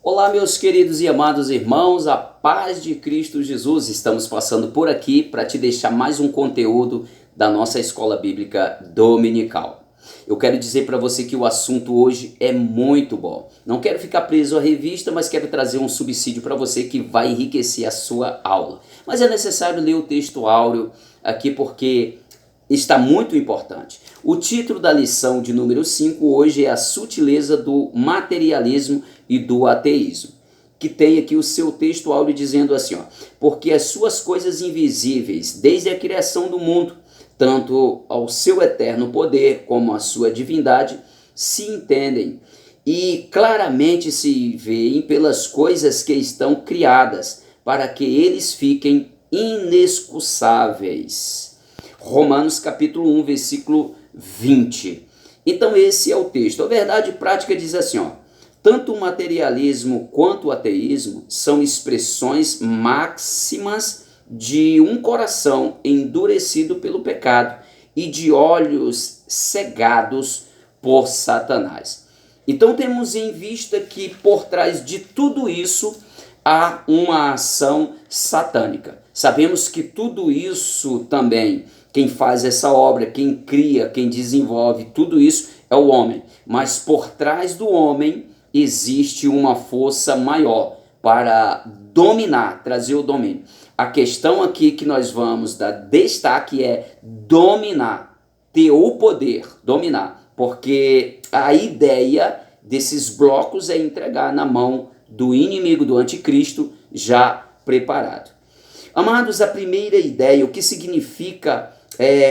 Olá, meus queridos e amados irmãos, a paz de Cristo Jesus. Estamos passando por aqui para te deixar mais um conteúdo da nossa escola bíblica dominical. Eu quero dizer para você que o assunto hoje é muito bom. Não quero ficar preso à revista, mas quero trazer um subsídio para você que vai enriquecer a sua aula. Mas é necessário ler o texto áureo aqui porque está muito importante. O título da lição de número 5 hoje é a sutileza do materialismo e do ateísmo, que tem aqui o seu texto áureo dizendo assim, porque as suas coisas invisíveis, desde a criação do mundo, tanto ao seu eterno poder como à sua divindade, se entendem e claramente se veem pelas coisas que estão criadas, para que eles fiquem inexcusáveis. Romanos capítulo 1, versículo 20. Então esse é o texto. A verdade prática diz assim, tanto o materialismo quanto o ateísmo são expressões máximas de um coração endurecido pelo pecado e de olhos cegados por Satanás. Então temos em vista que por trás de tudo isso há uma ação satânica. Sabemos que tudo isso também, quem faz essa obra, quem cria, quem desenvolve, tudo isso é o homem. Mas por trás do homem existe uma força maior para dominar, trazer o domínio. A questão aqui que nós vamos dar destaque é dominar, ter o poder, dominar, porque a ideia desses blocos é entregar na mão do inimigo, do anticristo, já preparado. Amados, a primeira ideia, o que significa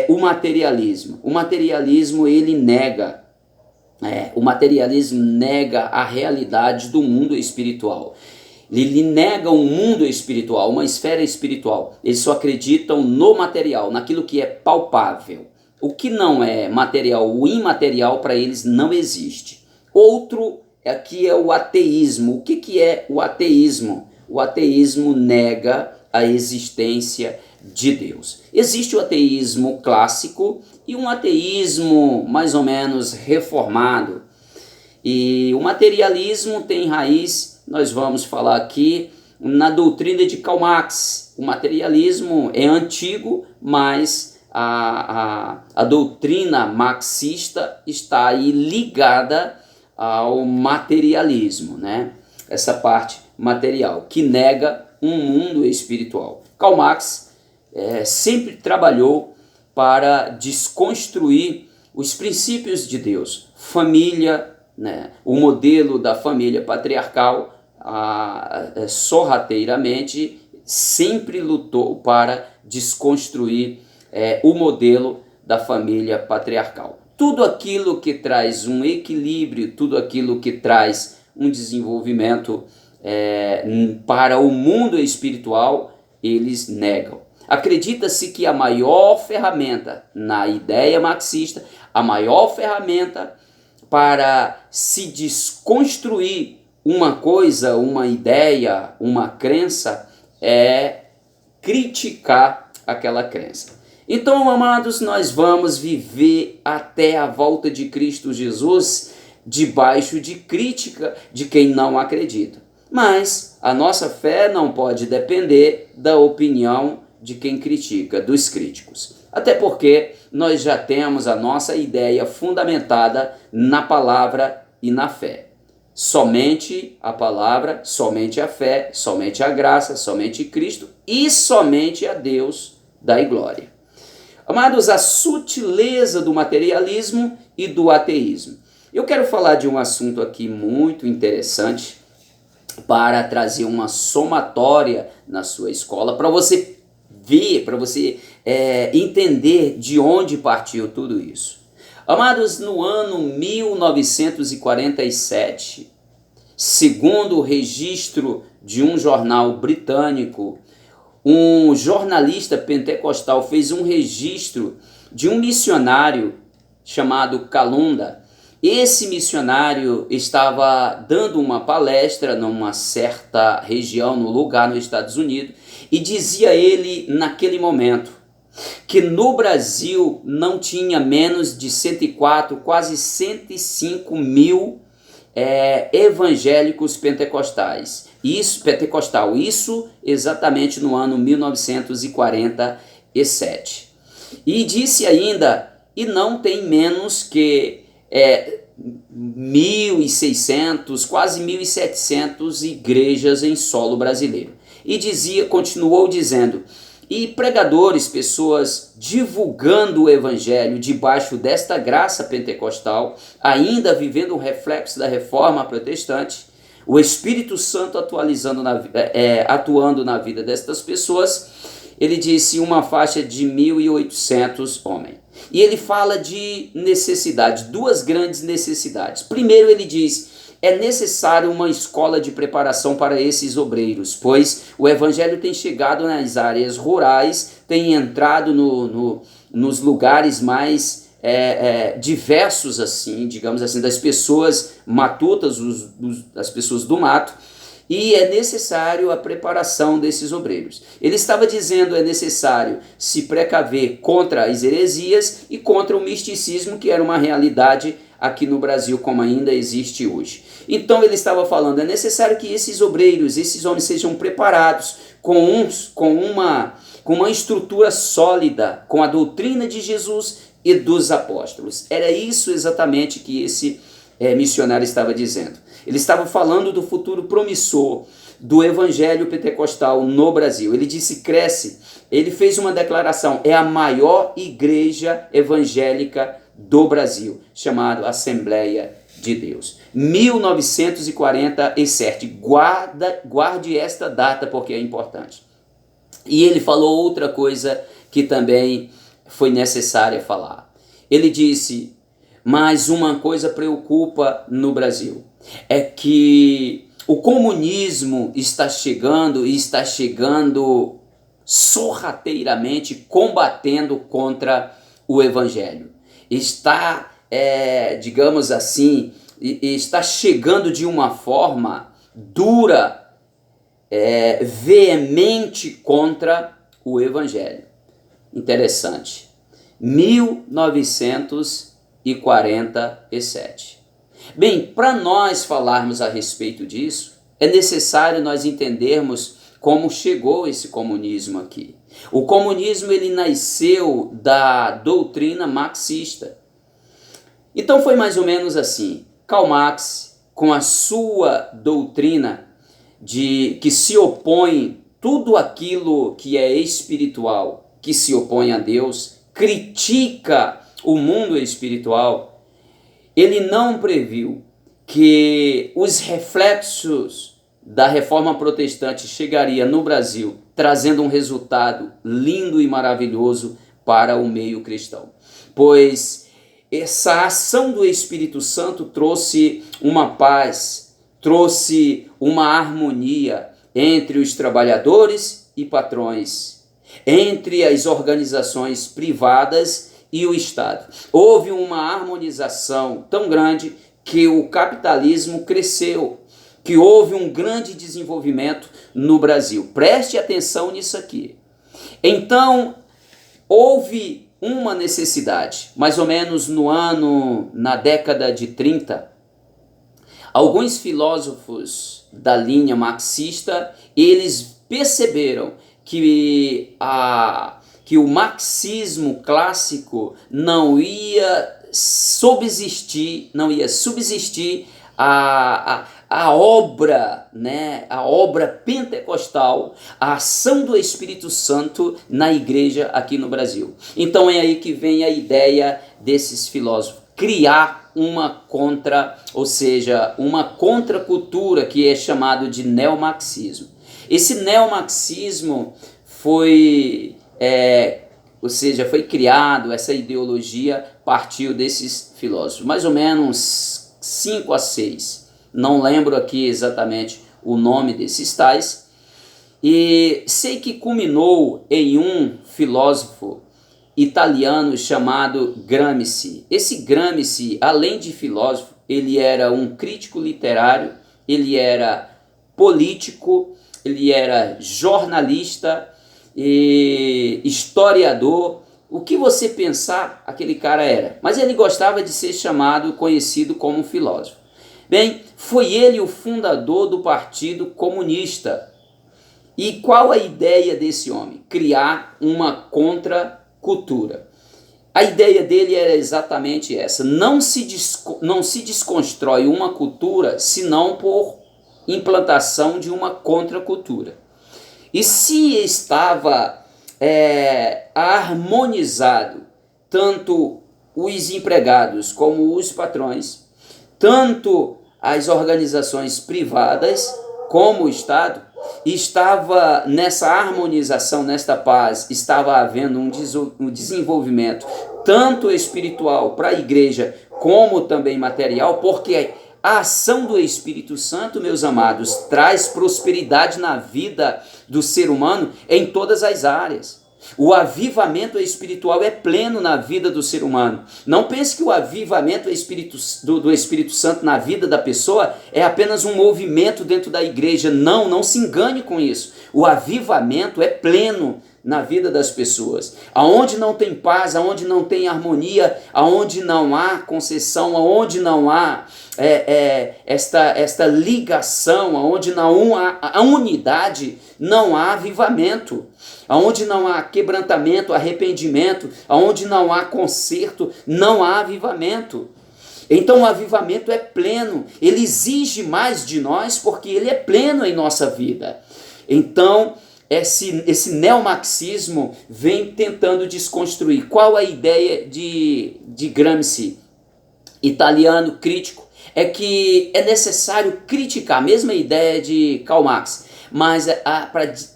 o materialismo? O materialismo, ele nega, o materialismo nega a realidade do mundo espiritual. Ele nega um mundo espiritual, uma esfera espiritual. Eles só acreditam no material, naquilo que é palpável. O que não é material, o imaterial, para eles não existe. Outro aqui é o ateísmo. O que é o ateísmo? O ateísmo nega a existência de Deus. Existe o ateísmo clássico e um ateísmo mais ou menos reformado. E o materialismo tem raiz, nós vamos falar aqui, na doutrina de Karl Marx. O materialismo é antigo, mas a doutrina marxista está aí ligada ao materialismo, né? Essa parte material, que nega um mundo espiritual. Karl Marx sempre trabalhou para desconstruir os princípios de Deus. Família, né? O modelo da família patriarcal, sorrateiramente, sempre lutou para desconstruir o modelo da família patriarcal. Tudo aquilo que traz um equilíbrio, tudo aquilo que traz um desenvolvimento para o mundo espiritual, eles negam. Acredita-se que a maior ferramenta, na ideia marxista, a maior ferramenta para se desconstruir uma coisa, uma ideia, uma crença, é criticar aquela crença. Então, amados, nós vamos viver até a volta de Cristo Jesus debaixo de crítica de quem não acredita. Mas a nossa fé não pode depender da opinião de quem critica, dos críticos. Até porque nós já temos a nossa ideia fundamentada na palavra e na fé. Somente a palavra, somente a fé, somente a graça, somente Cristo e somente a Deus dai glória. Amados, a sutileza do materialismo e do ateísmo. Eu quero falar de um assunto aqui muito interessante para trazer uma somatória na sua escola, para você ver, para você entender de onde partiu tudo isso. Amados, no ano 1947, segundo o registro de um jornal britânico, um jornalista pentecostal fez um registro de um missionário chamado Kalunda. Esse missionário estava dando uma palestra numa certa região, no lugar nos Estados Unidos, e dizia ele naquele momento que no Brasil não tinha menos de 104, quase 105 mil evangélicos pentecostais. Isso exatamente no ano 1947. E disse ainda, e não tem menos que 1.600, quase 1.700 igrejas em solo brasileiro. E continuou dizendo, e pregadores, pessoas divulgando o evangelho debaixo desta graça pentecostal, ainda vivendo um reflexo da reforma protestante, o Espírito Santo atuando na vida destas pessoas, ele disse uma faixa de 1.800 homens. E ele fala de necessidade, duas grandes necessidades. Primeiro ele diz, é necessário uma escola de preparação para esses obreiros, pois o evangelho tem chegado nas áreas rurais, tem entrado nos lugares mais diversos, assim, digamos assim, das pessoas matutas, das pessoas do mato, e é necessário a preparação desses obreiros. Ele estava dizendo, é necessário se precaver contra as heresias e contra o misticismo, que era uma realidade aqui no Brasil, como ainda existe hoje. Então ele estava falando, é necessário que esses obreiros, esses homens sejam preparados com uma estrutura sólida, com a doutrina de Jesus e dos apóstolos. Era isso exatamente que esse missionário estava dizendo. Ele estava falando do futuro promissor do evangelho pentecostal no Brasil. Ele disse, cresce. Ele fez uma declaração, é a maior igreja evangélica do Brasil, chamado Assembleia de Deus. 1947. Guarde esta data porque é importante. E ele falou outra coisa que também foi necessária falar. Ele disse, mas uma coisa preocupa no Brasil, é que o comunismo está chegando sorrateiramente combatendo contra o evangelho. Está, digamos assim, está chegando de uma forma dura, veemente contra o evangelho. Interessante. 1947. Bem, para nós falarmos a respeito disso, é necessário nós entendermos como chegou esse comunismo aqui. O comunismo ele nasceu da doutrina marxista. Então foi mais ou menos assim. Karl Marx, com a sua doutrina que se opõe tudo aquilo que é espiritual, que se opõe a Deus, critica o mundo espiritual, ele não previu que os reflexos da reforma protestante chegaria no Brasil, trazendo um resultado lindo e maravilhoso para o meio cristão. Pois essa ação do Espírito Santo trouxe uma paz, trouxe uma harmonia entre os trabalhadores e patrões, entre as organizações privadas e o Estado. Houve uma harmonização tão grande que o capitalismo cresceu, que houve um grande desenvolvimento no Brasil. Preste atenção nisso aqui. Então, houve uma necessidade, mais ou menos na década de 30, alguns filósofos da linha marxista, eles perceberam que o marxismo clássico não ia subsistir a obra, né, a obra pentecostal, a ação do Espírito Santo na igreja aqui no Brasil. Então é aí que vem a ideia desses filósofos, criar uma contracultura que é chamado de neomarxismo. Esse neomarxismo foi criado, essa ideologia partiu desses filósofos, mais ou menos 5 a 6, não lembro aqui exatamente o nome desses tais, e sei que culminou em um filósofo italiano chamado Gramsci. Esse Gramsci, além de filósofo, ele era um crítico literário, ele era político, ele era jornalista, e historiador, o que você pensar, aquele cara era. Mas ele gostava de ser conhecido como filósofo. Bem, foi ele o fundador do Partido Comunista. E qual a ideia desse homem? Criar uma contracultura. A ideia dele era exatamente essa: não se desconstrói uma cultura senão por implantação de uma contracultura. E se estava harmonizado tanto os empregados como os patrões, tanto as organizações privadas como o Estado, estava nessa harmonização, nesta paz, estava havendo um desenvolvimento tanto espiritual para a igreja como também material, porque a ação do Espírito Santo, meus amados, traz prosperidade na vida do ser humano em todas as áreas. O avivamento espiritual é pleno na vida do ser humano. Não pense que o avivamento do Espírito Santo na vida da pessoa é apenas um movimento dentro da igreja. Não, não se engane com isso. O avivamento é pleno na vida das pessoas. Aonde não tem paz, aonde não tem harmonia, aonde não há concessão, aonde não há esta ligação, aonde não há a unidade, não há avivamento. Aonde não há quebrantamento, arrependimento, aonde não há conserto, não há avivamento. Então o avivamento é pleno, ele exige mais de nós porque ele é pleno em nossa vida. Então esse neomarxismo vem tentando desconstruir. Qual a ideia de Gramsci, italiano crítico? É que é necessário criticar, a mesma ideia de Karl Marx, mas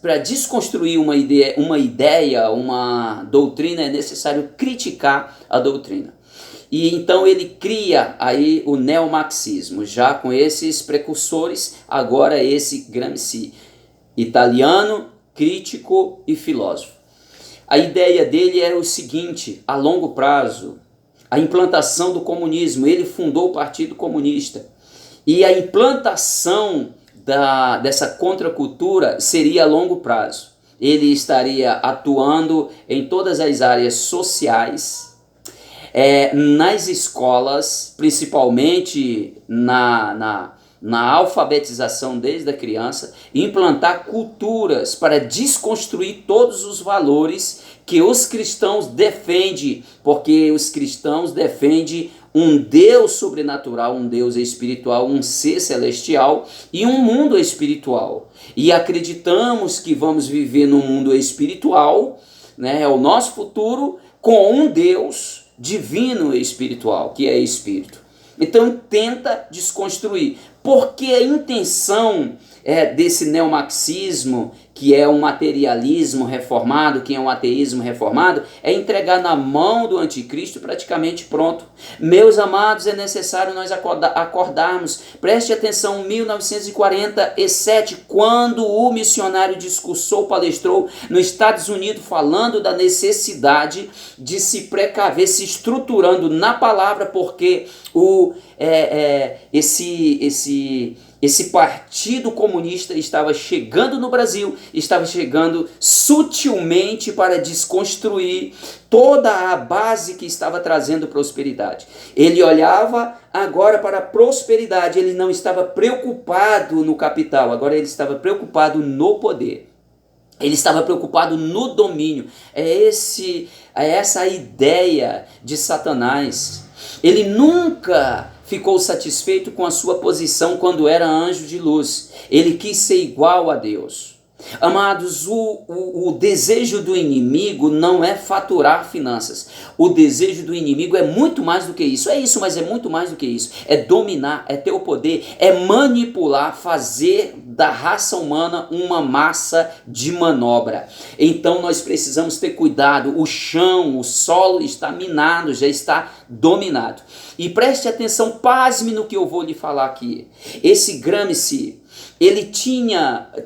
para desconstruir uma ideia, uma doutrina, é necessário criticar a doutrina. E então ele cria aí o neomarxismo, já com esses precursores, agora esse Gramsci, italiano, crítico e filósofo. A ideia dele era o seguinte: a longo prazo, a implantação do comunismo. Ele fundou o Partido Comunista, e a implantação dessa contracultura seria a longo prazo. Ele estaria atuando em todas as áreas sociais, nas escolas, principalmente na alfabetização desde a criança, implantar culturas para desconstruir todos os valores que os cristãos defendem, porque os cristãos defendem um Deus sobrenatural, um Deus espiritual, um ser celestial e um mundo espiritual. E acreditamos que vamos viver num mundo espiritual, né? É o nosso futuro, com um Deus divino e espiritual, que é Espírito. Então tenta desconstruir, porque a intenção desse neomarxismo, que é um materialismo reformado, que é um ateísmo reformado, é entregar na mão do anticristo praticamente pronto. Meus amados, é necessário nós acordarmos. Preste atenção, 1947, quando o missionário discursou, palestrou nos Estados Unidos, falando da necessidade de se precaver, se estruturando na palavra, porque esse partido comunista estava chegando no Brasil, estava chegando sutilmente para desconstruir toda a base que estava trazendo prosperidade. Ele olhava agora para a prosperidade, ele não estava preocupado no capital, agora ele estava preocupado no poder. Ele estava preocupado no domínio. É essa a ideia de Satanás. Ele nunca ficou satisfeito com a sua posição quando era anjo de luz. Ele quis ser igual a Deus. Amados, o desejo do inimigo não é faturar finanças. O desejo do inimigo é muito mais do que isso. É isso, mas é muito mais do que isso. É dominar, é ter o poder, é manipular, fazer da raça humana uma massa de manobra. Então nós precisamos ter cuidado. O chão, o solo está minado, já está dominado. E preste atenção, pasme no que eu vou lhe falar aqui. Esse Gramsci, ele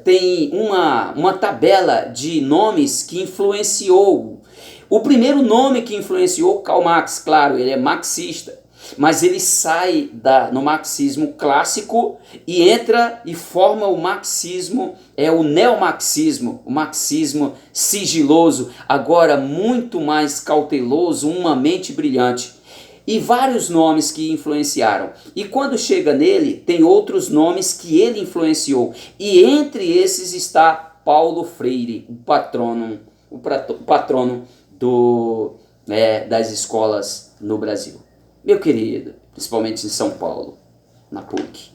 tem uma tabela de nomes que influenciou. O primeiro nome que influenciou Karl Marx, claro, ele é marxista, mas ele sai no marxismo clássico e entra e forma o marxismo, o neomarxismo, o marxismo sigiloso, agora muito mais cauteloso, uma mente brilhante. e vários nomes que influenciaram. E quando chega nele, tem outros nomes que ele influenciou. E entre esses está Paulo Freire, o patrono das escolas no Brasil. Meu querido, principalmente em São Paulo, na PUC.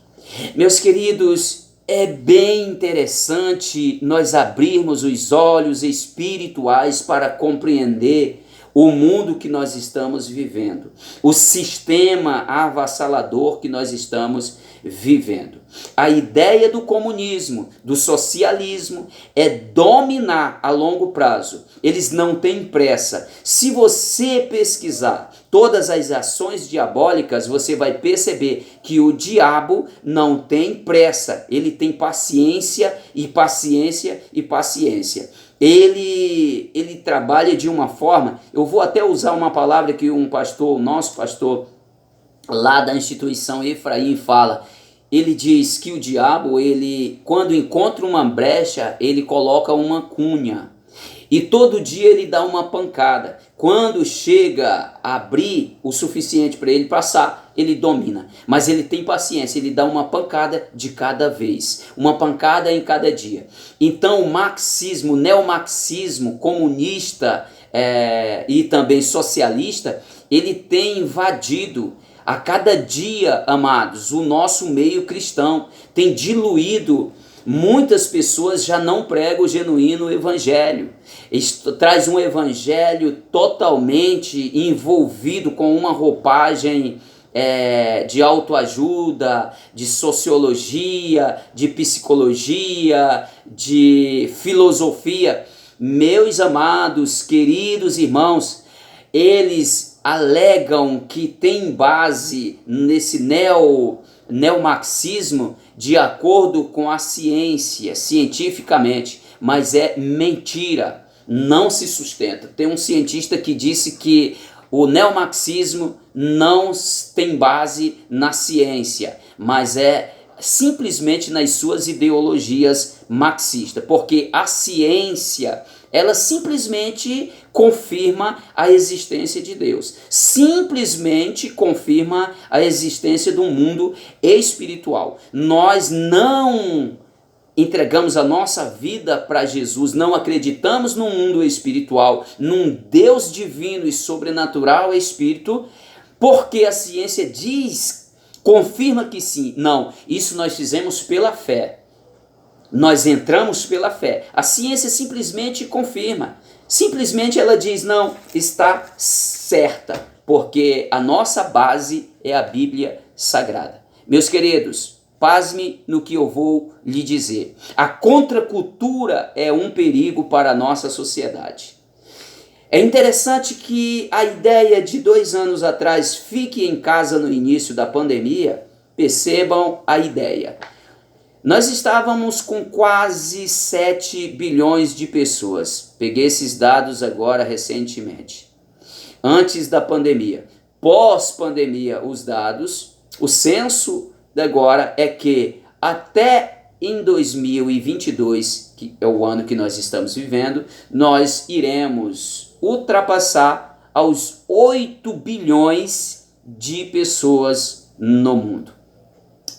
Meus queridos, é bem interessante nós abrirmos os olhos espirituais para compreender o mundo que nós estamos vivendo, o sistema avassalador que nós estamos vivendo. A ideia do comunismo, do socialismo, é dominar a longo prazo. Eles não têm pressa. Se você pesquisar todas as ações diabólicas, você vai perceber que o diabo não tem pressa. Ele tem paciência e paciência e paciência. Ele trabalha de uma forma, eu vou até usar uma palavra que um pastor, o nosso pastor lá da instituição Efraim fala. Ele diz que o diabo, quando encontra uma brecha, ele coloca uma cunha. E todo dia ele dá uma pancada. Quando chega a abrir o suficiente para ele passar, ele domina. Mas ele tem paciência, ele dá uma pancada de cada vez. Uma pancada em cada dia. Então o marxismo, o neomarxismo comunista e também socialista, ele tem invadido a cada dia, amados, o nosso meio cristão. Tem diluído. Muitas pessoas já não pregam o genuíno evangelho. Isto traz um evangelho totalmente envolvido com uma roupagem de autoajuda, de sociologia, de psicologia, de filosofia. Meus amados, queridos irmãos, eles alegam que tem base nesse neomarxismo de acordo com a ciência, cientificamente, mas é mentira, não se sustenta. Tem um cientista que disse que o neomarxismo não tem base na ciência, mas é simplesmente nas suas ideologias marxistas, porque a ciência, ela simplesmente confirma a existência de Deus, simplesmente confirma a existência do mundo espiritual. Nós não entregamos a nossa vida para Jesus, não acreditamos num mundo espiritual, num Deus divino e sobrenatural espírito, porque a ciência confirma que sim. Não, isso nós fizemos pela fé. Nós entramos pela fé. A ciência simplesmente confirma. Simplesmente ela diz, não, está certa, porque a nossa base é a Bíblia Sagrada. Meus queridos, pasme no que eu vou lhe dizer. A contracultura é um perigo para a nossa sociedade. É interessante que a ideia de 2 anos atrás, fique em casa no início da pandemia, percebam a ideia. Nós estávamos com quase 7 bilhões de pessoas. Peguei esses dados agora recentemente. Antes da pandemia. Pós-pandemia, os dados, o censo de agora é que até em 2022, que é o ano que nós estamos vivendo, nós iremos ultrapassar aos 8 bilhões de pessoas no mundo.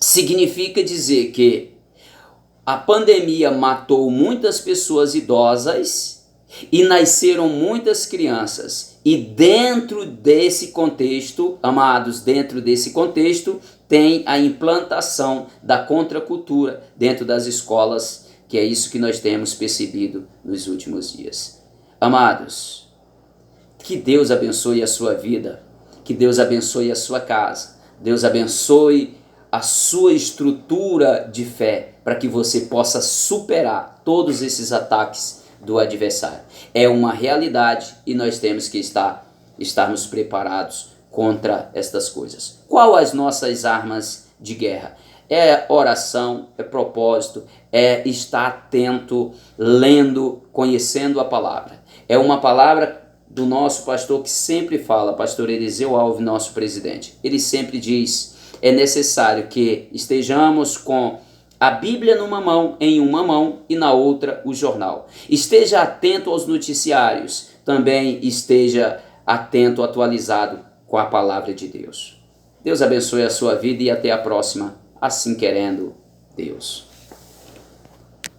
Significa dizer que a pandemia matou muitas pessoas idosas e nasceram muitas crianças. E dentro desse contexto, amados, dentro desse contexto, tem a implantação da contracultura dentro das escolas, que é isso que nós temos percebido nos últimos dias. Amados, que Deus abençoe a sua vida, que Deus abençoe a sua casa, Deus abençoe a sua estrutura de fé, para que você possa superar todos esses ataques do adversário. É uma realidade e nós temos que estarmos preparados contra estas coisas. Qual as nossas armas de guerra? É oração, é propósito, é estar atento, lendo, conhecendo a palavra. É uma palavra do nosso pastor que sempre fala, pastor Eliseu Alves, nosso presidente. Ele sempre diz, é necessário que estejamos com a Bíblia em uma mão e na outra o jornal. Esteja atento aos noticiários, também esteja atento, atualizado com a palavra de Deus. Deus abençoe a sua vida e até a próxima, assim querendo Deus.